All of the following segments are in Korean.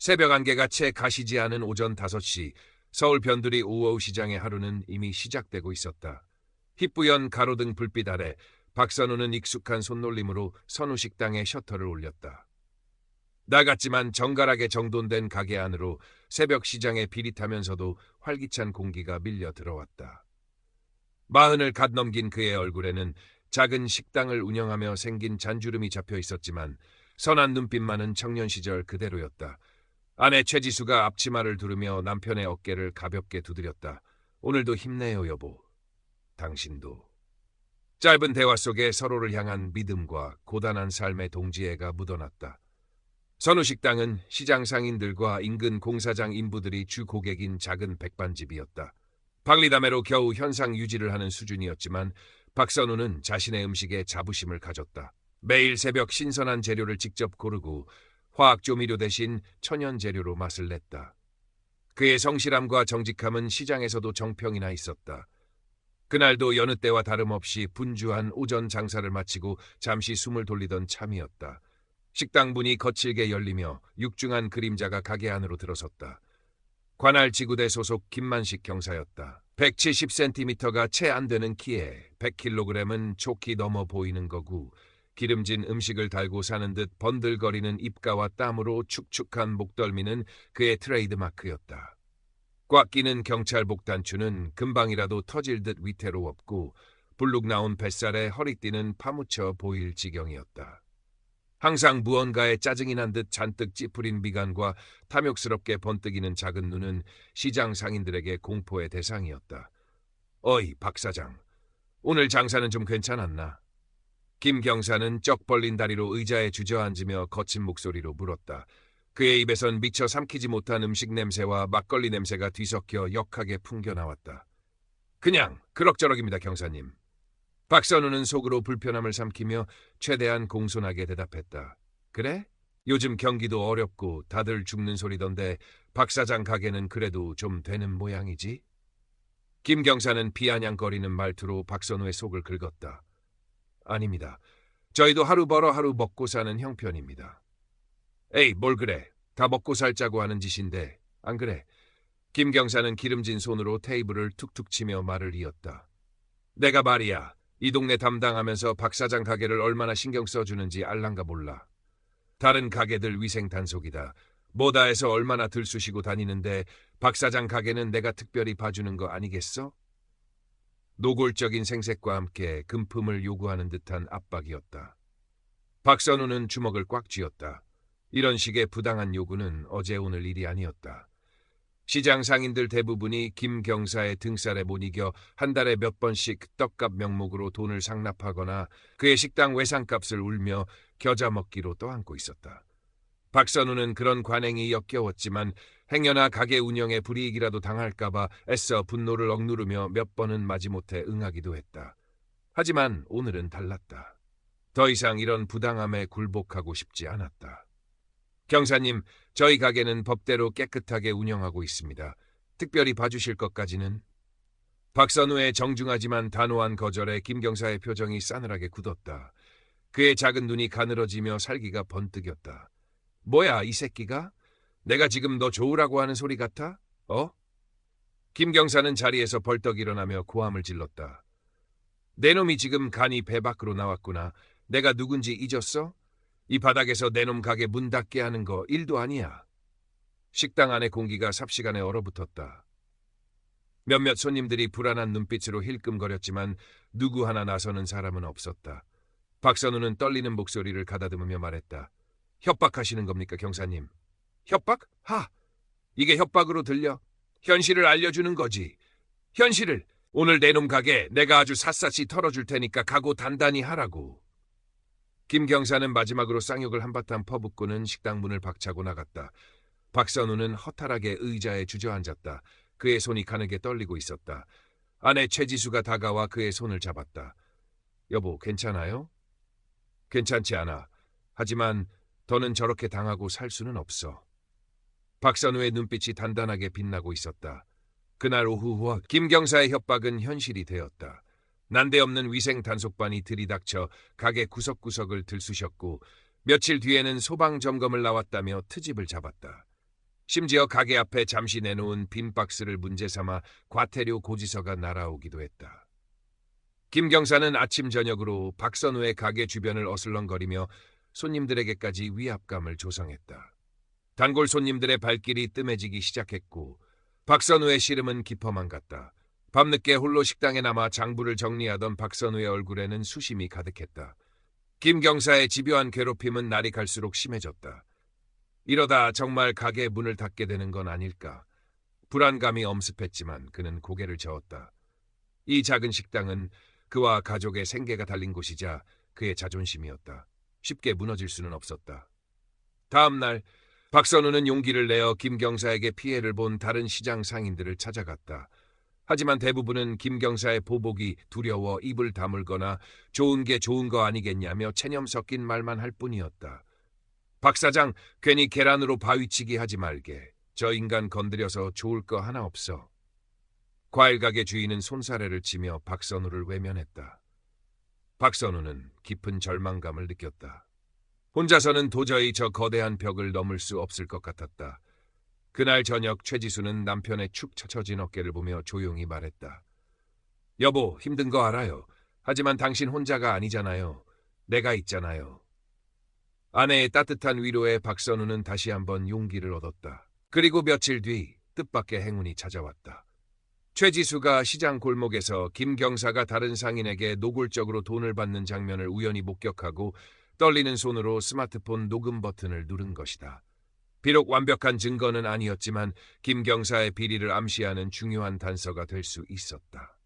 새벽 안개가 채 가시지 않은 오전 5시, 서울 변두리 우호우 시장의 하루는 이미 시작되고 있었다. 희뿌연 가로등 불빛 아래 박선우는 익숙한 손놀림으로 선우 식당의 셔터를 올렸다. 낡았지만 정갈하게 정돈된 가게 안으로 새벽 시장에 비릿하면서도 활기찬 공기가 밀려 들어왔다. 40을 갓 넘긴 그의 얼굴에는 작은 식당을 운영하며 생긴 잔주름이 잡혀 있었지만 선한 눈빛만은 청년 시절 그대로였다. 아내 최지수가 앞치마를 두르며 남편의 어깨를 가볍게 두드렸다. 오늘도 힘내요, 여보. 당신도. 짧은 대화 속에 서로를 향한 믿음과 고단한 삶의 동지애가 묻어났다. 선우 식당은 시장 상인들과 인근 공사장 인부들이 주 고객인 작은 백반집이었다. 박리담회로 겨우 현상 유지를 하는 수준이었지만 박선우는 자신의 음식에 자부심을 가졌다. 매일 새벽 신선한 재료를 직접 고르고 화학 조미료 대신 천연 재료로 맛을 냈다. 그의 성실함과 정직함은 시장에서도 정평이 나 있었다. 그날도 여느 때와 다름없이 분주한 오전 장사를 마치고 잠시 숨을 돌리던 참이었다. 식당 문이 거칠게 열리며 육중한 그림자가 가게 안으로 들어섰다. 관할 지구대 소속 김만식 경사였다. 170cm가 채 안 되는 키에 100kg은 촉히 넘어 보이는 거고 기름진 음식을 달고 사는 듯 번들거리는 입가와 땀으로 축축한 목덜미는 그의 트레이드마크였다. 꽉 끼는 경찰복 단추는 금방이라도 터질 듯 위태로웠고 불룩 나온 뱃살에 허리띠는 파묻혀 보일 지경이었다. 항상 무언가에 짜증이 난 듯 잔뜩 찌푸린 미간과 탐욕스럽게 번뜩이는 작은 눈은 시장 상인들에게 공포의 대상이었다. 어이, 박 사장. 오늘 장사는 좀 괜찮았나? 김 경사는 쩍 벌린 다리로 의자에 주저앉으며 거친 목소리로 물었다. 그의 입에선 미처 삼키지 못한 음식 냄새와 막걸리 냄새가 뒤섞여 역하게 풍겨나왔다. 그냥 그럭저럭입니다, 경사님. 박선우는 속으로 불편함을 삼키며 최대한 공손하게 대답했다. 그래? 요즘 경기도 어렵고 다들 죽는 소리던데 박 사장 가게는 그래도 좀 되는 모양이지? 김 경사는 비아냥거리는 말투로 박선우의 속을 긁었다. 아닙니다. 저희도 하루 벌어 하루 먹고 사는 형편입니다. 에이, 뭘 그래. 다 먹고 살자고 하는 짓인데 안 그래? 김 경사는 기름진 손으로 테이블을 툭툭 치며 말을 이었다. 내가 말이야. 이 동네 담당하면서 박 사장 가게를 얼마나 신경 써주는지 알란가 몰라. 다른 가게들 위생 단속이다. 뭐다 해서 얼마나 들쑤시고 다니는데 박 사장 가게는 내가 특별히 봐주는 거 아니겠어? 노골적인 생색과 함께 금품을 요구하는 듯한 압박이었다. 박선우는 주먹을 꽉 쥐었다. 이런 식의 부당한 요구는 어제 오늘 일이 아니었다. 시장 상인들 대부분이 김 경사의 등살에 못 이겨 한 달에 몇 번씩 떡값 명목으로 돈을 상납하거나 그의 식당 외상값을 울며 겨자 먹기로 떠안고 있었다. 박선우는 그런 관행이 역겨웠지만 행여나 가게 운영에 불이익이라도 당할까봐 애써 분노를 억누르며 몇 번은 마지못해 응하기도 했다. 하지만 오늘은 달랐다. 더 이상 이런 부당함에 굴복하고 싶지 않았다. 경사님, 저희 가게는 법대로 깨끗하게 운영하고 있습니다. 특별히 봐주실 것까지는? 박선우의 정중하지만 단호한 거절에 김 경사의 표정이 싸늘하게 굳었다. 그의 작은 눈이 가늘어지며 살기가 번뜩였다. 뭐야, 이 새끼가? 내가 지금 너 좋으라고 하는 소리 같아? 어? 김 경사는 자리에서 벌떡 일어나며 고함을 질렀다. 내 놈이 지금 간이 배 밖으로 나왔구나. 내가 누군지 잊었어? 이 바닥에서 내 놈 가게 문 닫게 하는 거 일도 아니야. 식당 안의 공기가 삽시간에 얼어붙었다. 몇몇 손님들이 불안한 눈빛으로 힐끔거렸지만 누구 하나 나서는 사람은 없었다. 박선우는 떨리는 목소리를 가다듬으며 말했다. 협박하시는 겁니까, 경사님? 협박? 하! 이게 협박으로 들려? 현실을 알려주는 거지. 현실을! 오늘 내 놈 가게 내가 아주 샅샅이 털어줄 테니까 각오 단단히 하라고. 김 경사는 마지막으로 쌍욕을 한바탕 퍼붓고는 식당 문을 박차고 나갔다. 박선우는 허탈하게 의자에 주저앉았다. 그의 손이 가늘게 떨리고 있었다. 아내 최지수가 다가와 그의 손을 잡았다. 여보, 괜찮아요? 괜찮지 않아. 하지만 더는 저렇게 당하고 살 수는 없어. 박선우의 눈빛이 단단하게 빛나고 있었다. 그날 오후 후와 김 경사의 협박은 현실이 되었다. 난데없는 위생 단속반이 들이닥쳐 가게 구석구석을 들쑤셨고 며칠 뒤에는 소방 점검을 나왔다며 트집을 잡았다. 심지어 가게 앞에 잠시 내놓은 빈 박스를 문제 삼아 과태료 고지서가 날아오기도 했다. 김 경사는 아침 저녁으로 박선우의 가게 주변을 어슬렁거리며 손님들에게까지 위압감을 조성했다. 단골 손님들의 발길이 뜸해지기 시작했고 박선우의 시름은 깊어만 갔다. 밤늦게 홀로 식당에 남아 장부를 정리하던 박선우의 얼굴에는 수심이 가득했다. 김 경사의 집요한 괴롭힘은 날이 갈수록 심해졌다. 이러다 정말 가게 문을 닫게 되는 건 아닐까. 불안감이 엄습했지만 그는 고개를 저었다. 이 작은 식당은 그와 가족의 생계가 달린 곳이자 그의 자존심이었다. 쉽게 무너질 수는 없었다. 다음 날 박선우는 용기를 내어 김 경사에게 피해를 본 다른 시장 상인들을 찾아갔다. 하지만 대부분은 김 경사의 보복이 두려워 입을 다물거나 좋은 게 좋은 거 아니겠냐며 체념 섞인 말만 할 뿐이었다. 박 사장, 괜히 계란으로 바위치기 하지 말게. 저 인간 건드려서 좋을 거 하나 없어. 과일 가게 주인은 손사래를 치며 박선우를 외면했다. 박선우는 깊은 절망감을 느꼈다. 혼자서는 도저히 저 거대한 벽을 넘을 수 없을 것 같았다. 그날 저녁 최지수는 남편의 축 처져진 어깨를 보며 조용히 말했다. 여보, 힘든 거 알아요. 하지만 당신 혼자가 아니잖아요. 내가 있잖아요. 아내의 따뜻한 위로에 박선우는 다시 한번 용기를 얻었다. 그리고 며칠 뒤 뜻밖의 행운이 찾아왔다. 최지수가 시장 골목에서 김 경사가 다른 상인에게 노골적으로 돈을 받는 장면을 우연히 목격하고 떨리는 손으로 스마트폰 녹음 버튼을 누른 것이다. 비록 완벽한 증거는 아니었지만 김 경사의 비리를 암시하는 중요한 단서가 될 수 있었다.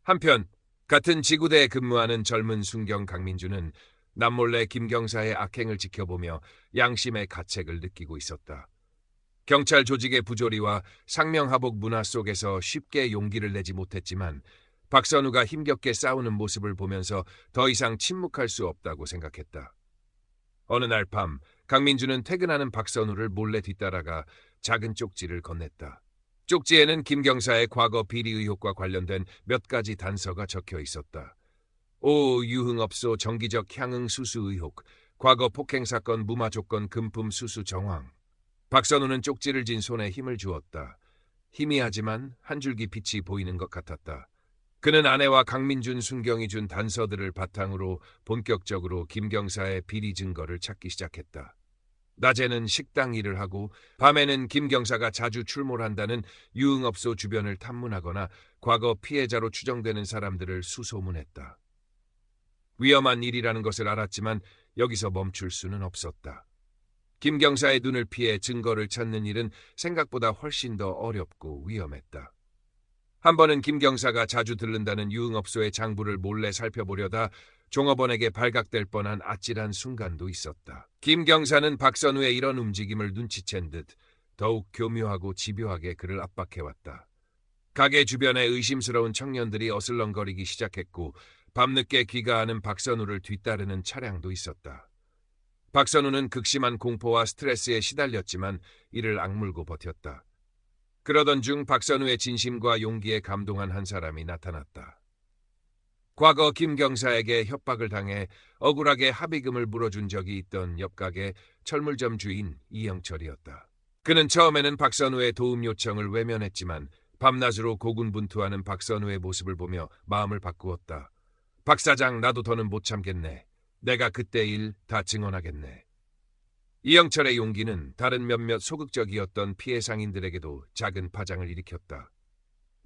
한편 같은 지구대에 근무하는 젊은 순경 강민주는 남몰래 김 경사의 악행을 지켜보며 양심의 가책을 느끼고 있었다. 경찰 조직의 부조리와 상명하복 문화 속에서 쉽게 용기를 내지 못했지만 박선우가 힘겹게 싸우는 모습을 보면서 더 이상 침묵할 수 없다고 생각했다. 어느 날 밤 강민주는 퇴근하는 박선우를 몰래 뒤따라가 작은 쪽지를 건넸다. 쪽지에는 김 경사의 과거 비리 의혹과 관련된 몇 가지 단서가 적혀 있었다. 오 유흥업소 정기적 향응 수수 의혹, 과거 폭행 사건 무마 조건 금품 수수 정황. 박선우는 쪽지를 쥔 손에 힘을 주었다. 희미하지만 한 줄기 빛이 보이는 것 같았다. 그는 아내와 강민준, 순경이 준 단서들을 바탕으로 본격적으로 김 경사의 비리 증거를 찾기 시작했다. 낮에는 식당 일을 하고 밤에는 김 경사가 자주 출몰한다는 유흥업소 주변을 탐문하거나 과거 피해자로 추정되는 사람들을 수소문했다. 위험한 일이라는 것을 알았지만 여기서 멈출 수는 없었다. 김 경사의 눈을 피해 증거를 찾는 일은 생각보다 훨씬 더 어렵고 위험했다. 한 번은 김 경사가 자주 들른다는 유흥업소의 장부를 몰래 살펴보려다 종업원에게 발각될 뻔한 아찔한 순간도 있었다. 김 경사는 박선우의 이런 움직임을 눈치챈 듯 더욱 교묘하고 집요하게 그를 압박해왔다. 가게 주변에 의심스러운 청년들이 어슬렁거리기 시작했고 밤늦게 귀가하는 박선우를 뒤따르는 차량도 있었다. 박선우는 극심한 공포와 스트레스에 시달렸지만 이를 악물고 버텼다. 그러던 중 박선우의 진심과 용기에 감동한 한 사람이 나타났다. 과거 김 경사에게 협박을 당해 억울하게 합의금을 물어준 적이 있던 옆가게 철물점 주인 이영철이었다. 그는 처음에는 박선우의 도움 요청을 외면했지만 밤낮으로 고군분투하는 박선우의 모습을 보며 마음을 바꾸었다. 박 사장, 나도 더는 못 참겠네. 내가 그때 일 다 증언하겠네. 이영철의 용기는 다른 몇몇 소극적이었던 피해 상인들에게도 작은 파장을 일으켰다.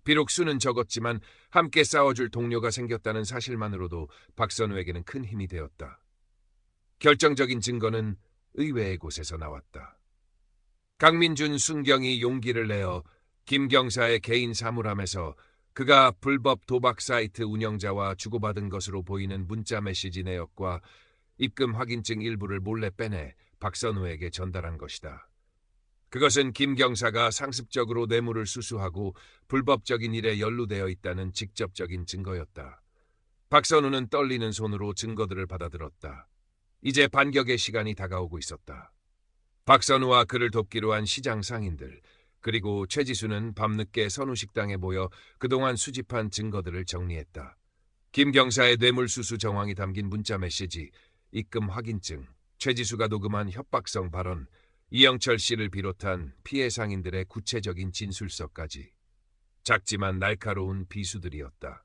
비록 수는 적었지만 함께 싸워줄 동료가 생겼다는 사실만으로도 박선우에게는 큰 힘이 되었다. 결정적인 증거는 의외의 곳에서 나왔다. 강민준, 순경이 용기를 내어 김 경사의 개인 사물함에서 그가 불법 도박 사이트 운영자와 주고받은 것으로 보이는 문자 메시지 내역과 입금 확인증 일부를 몰래 빼내 박선우에게 전달한 것이다. 그것은 김 경사가 상습적으로 뇌물을 수수하고 불법적인 일에 연루되어 있다는 직접적인 증거였다. 박선우는 떨리는 손으로 증거들을 받아들었다. 이제 반격의 시간이 다가오고 있었다. 박선우와 그를 돕기로 한 시장 상인들, 그리고 최지수는 밤늦게 선우식당에 모여 그동안 수집한 증거들을 정리했다. 김 경사의 뇌물수수 정황이 담긴 문자 메시지, 입금 확인증, 최지수가 녹음한 협박성 발언, 이영철 씨를 비롯한 피해 상인들의 구체적인 진술서까지. 작지만 날카로운 비수들이었다.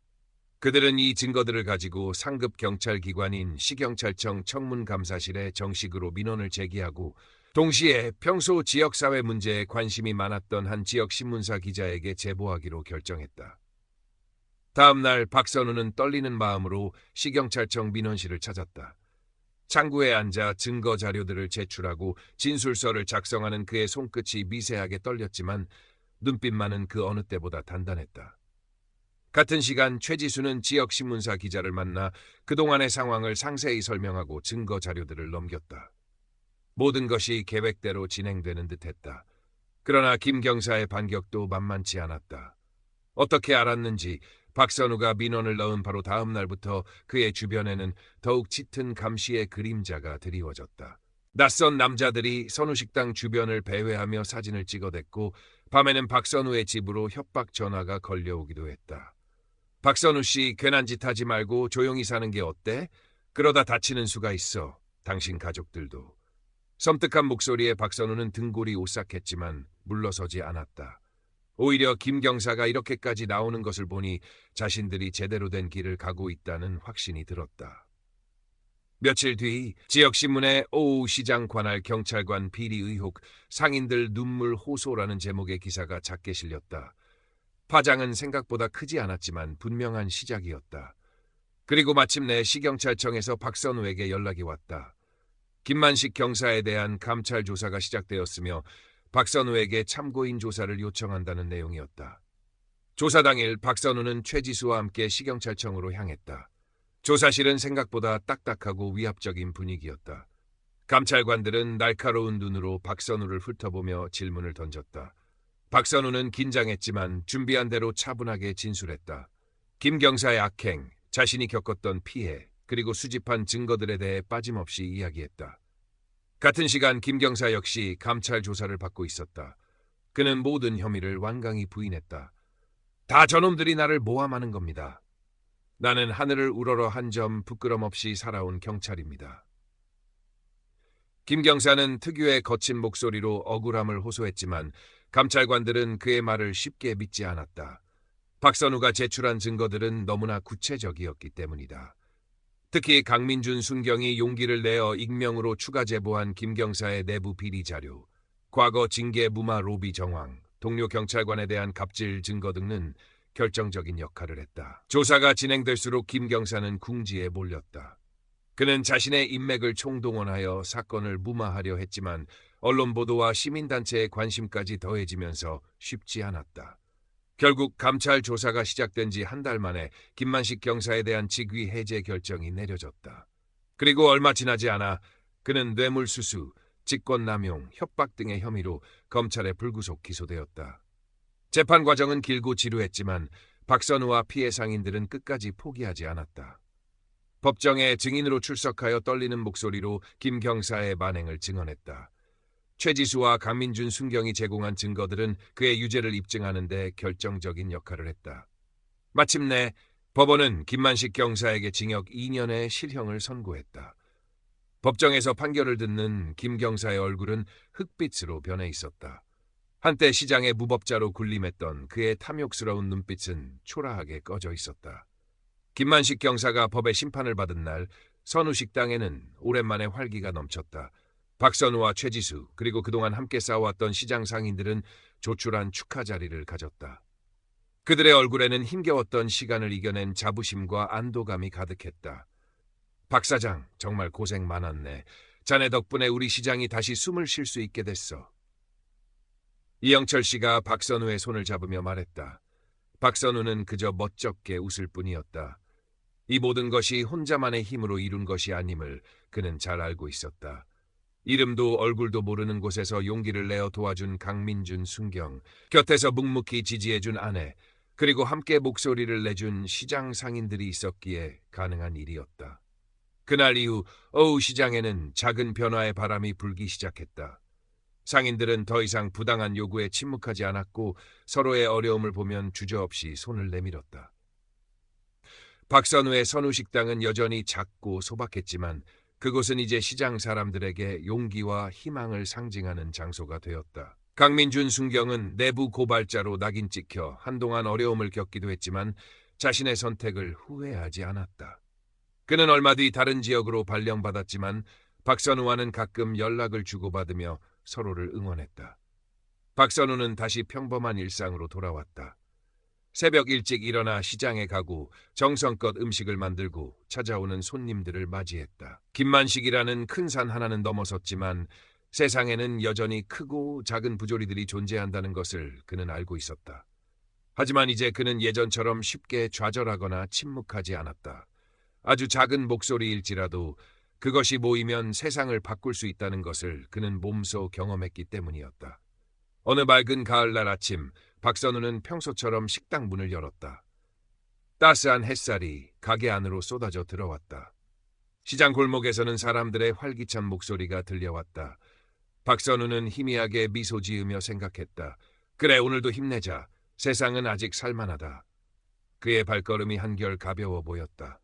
그들은 이 증거들을 가지고 상급 경찰 기관인 시경찰청 청문감사실에 정식으로 민원을 제기하고 동시에 평소 지역사회 문제에 관심이 많았던 한 지역 신문사 기자에게 제보하기로 결정했다. 다음 날 박선우는 떨리는 마음으로 시경찰청 민원실을 찾았다. 창구에 앉아 증거 자료들을 제출하고 진술서를 작성하는 그의 손끝이 미세하게 떨렸지만 눈빛만은 그 어느 때보다 단단했다. 같은 시간 최지수는 지역 신문사 기자를 만나 그동안의 상황을 상세히 설명하고 증거 자료들을 넘겼다. 모든 것이 계획대로 진행되는 듯했다. 그러나 김 경사의 반격도 만만치 않았다. 어떻게 알았는지 박선우가 민원을 넣은 바로 다음 날부터 그의 주변에는 더욱 짙은 감시의 그림자가 드리워졌다. 낯선 남자들이 선우식당 주변을 배회하며 사진을 찍어댔고 밤에는 박선우의 집으로 협박 전화가 걸려오기도 했다. 박선우 씨, 괜한 짓 하지 말고 조용히 사는 게 어때? 그러다 다치는 수가 있어. 당신 가족들도. 섬뜩한 목소리에 박선우는 등골이 오싹했지만 물러서지 않았다. 오히려 김 경사가 이렇게까지 나오는 것을 보니 자신들이 제대로 된 길을 가고 있다는 확신이 들었다. 며칠 뒤 지역신문에 오우 시장 관할 경찰관 비리 의혹 상인들 눈물 호소라는 제목의 기사가 작게 실렸다. 파장은 생각보다 크지 않았지만 분명한 시작이었다. 그리고 마침내 시경찰청에서 박선우에게 연락이 왔다. 김만식 경사에 대한 감찰 조사가 시작되었으며 박선우에게 참고인 조사를 요청한다는 내용이었다. 조사 당일 박선우는 최지수와 함께 시경찰청으로 향했다. 조사실은 생각보다 딱딱하고 위압적인 분위기였다. 감찰관들은 날카로운 눈으로 박선우를 훑어보며 질문을 던졌다. 박선우는 긴장했지만 준비한 대로 차분하게 진술했다. 김 경사의 악행, 자신이 겪었던 피해, 그리고 수집한 증거들에 대해 빠짐없이 이야기했다. 같은 시간 김 경사 역시 감찰 조사를 받고 있었다. 그는 모든 혐의를 완강히 부인했다. 다 저놈들이 나를 모함하는 겁니다. 나는 하늘을 우러러 한 점 부끄럼 없이 살아온 경찰입니다. 김 경사는 특유의 거친 목소리로 억울함을 호소했지만 감찰관들은 그의 말을 쉽게 믿지 않았다. 박선우가 제출한 증거들은 너무나 구체적이었기 때문이다. 특히 강민준 순경이 용기를 내어 익명으로 추가 제보한 김 경사의 내부 비리 자료, 과거 징계 무마 로비 정황, 동료 경찰관에 대한 갑질 증거 등은 결정적인 역할을 했다. 조사가 진행될수록 김 경사는 궁지에 몰렸다. 그는 자신의 인맥을 총동원하여 사건을 무마하려 했지만 언론 보도와 시민단체의 관심까지 더해지면서 쉽지 않았다. 결국 감찰 조사가 시작된 지 한 달 만에 김만식 경사에 대한 직위 해제 결정이 내려졌다. 그리고 얼마 지나지 않아 그는 뇌물수수, 직권남용, 협박 등의 혐의로 검찰에 불구속 기소되었다. 재판 과정은 길고 지루했지만 박선우와 피해 상인들은 끝까지 포기하지 않았다. 법정에 증인으로 출석하여 떨리는 목소리로 김 경사의 만행을 증언했다. 최지수와 강민준 순경이 제공한 증거들은 그의 유죄를 입증하는 데 결정적인 역할을 했다. 마침내 법원은 김만식 경사에게 징역 2년의 실형을 선고했다. 법정에서 판결을 듣는 김 경사의 얼굴은 흑빛으로 변해 있었다. 한때 시장의 무법자로 군림했던 그의 탐욕스러운 눈빛은 초라하게 꺼져 있었다. 김만식 경사가 법의 심판을 받은 날 선우식당에는 오랜만에 활기가 넘쳤다. 박선우와 최지수 그리고 그동안 함께 싸워왔던 시장 상인들은 조촐한 축하 자리를 가졌다. 그들의 얼굴에는 힘겨웠던 시간을 이겨낸 자부심과 안도감이 가득했다. 박 사장, 정말 고생 많았네. 자네 덕분에 우리 시장이 다시 숨을 쉴 수 있게 됐어. 이영철 씨가 박선우의 손을 잡으며 말했다. 박선우는 그저 멋쩍게 웃을 뿐이었다. 이 모든 것이 혼자만의 힘으로 이룬 것이 아님을 그는 잘 알고 있었다. 이름도 얼굴도 모르는 곳에서 용기를 내어 도와준 강민준 순경, 곁에서 묵묵히 지지해준 아내, 그리고 함께 목소리를 내준 시장 상인들이 있었기에 가능한 일이었다. 그날 이후 어우 시장에는 작은 변화의 바람이 불기 시작했다. 상인들은 더 이상 부당한 요구에 침묵하지 않았고 서로의 어려움을 보면 주저없이 손을 내밀었다. 박선우의 선우식당은 여전히 작고 소박했지만 그곳은 이제 시장 사람들에게 용기와 희망을 상징하는 장소가 되었다. 강민준 순경은 내부 고발자로 낙인 찍혀 한동안 어려움을 겪기도 했지만 자신의 선택을 후회하지 않았다. 그는 얼마 뒤 다른 지역으로 발령받았지만 박선우와는 가끔 연락을 주고받으며 서로를 응원했다. 박선우는 다시 평범한 일상으로 돌아왔다. 새벽 일찍 일어나 시장에 가고 정성껏 음식을 만들고 찾아오는 손님들을 맞이했다. 김만식이라는 큰 산 하나는 넘어섰지만 세상에는 여전히 크고 작은 부조리들이 존재한다는 것을 그는 알고 있었다. 하지만 이제 그는 예전처럼 쉽게 좌절하거나 침묵하지 않았다. 아주 작은 목소리일지라도 그것이 모이면 세상을 바꿀 수 있다는 것을 그는 몸소 경험했기 때문이었다. 어느 맑은 가을날 아침, 박선우는 평소처럼 식당 문을 열었다. 따스한 햇살이 가게 안으로 쏟아져 들어왔다. 시장 골목에서는 사람들의 활기찬 목소리가 들려왔다. 박선우는 희미하게 미소 지으며 생각했다. 그래, 오늘도 힘내자. 세상은 아직 살만하다. 그의 발걸음이 한결 가벼워 보였다.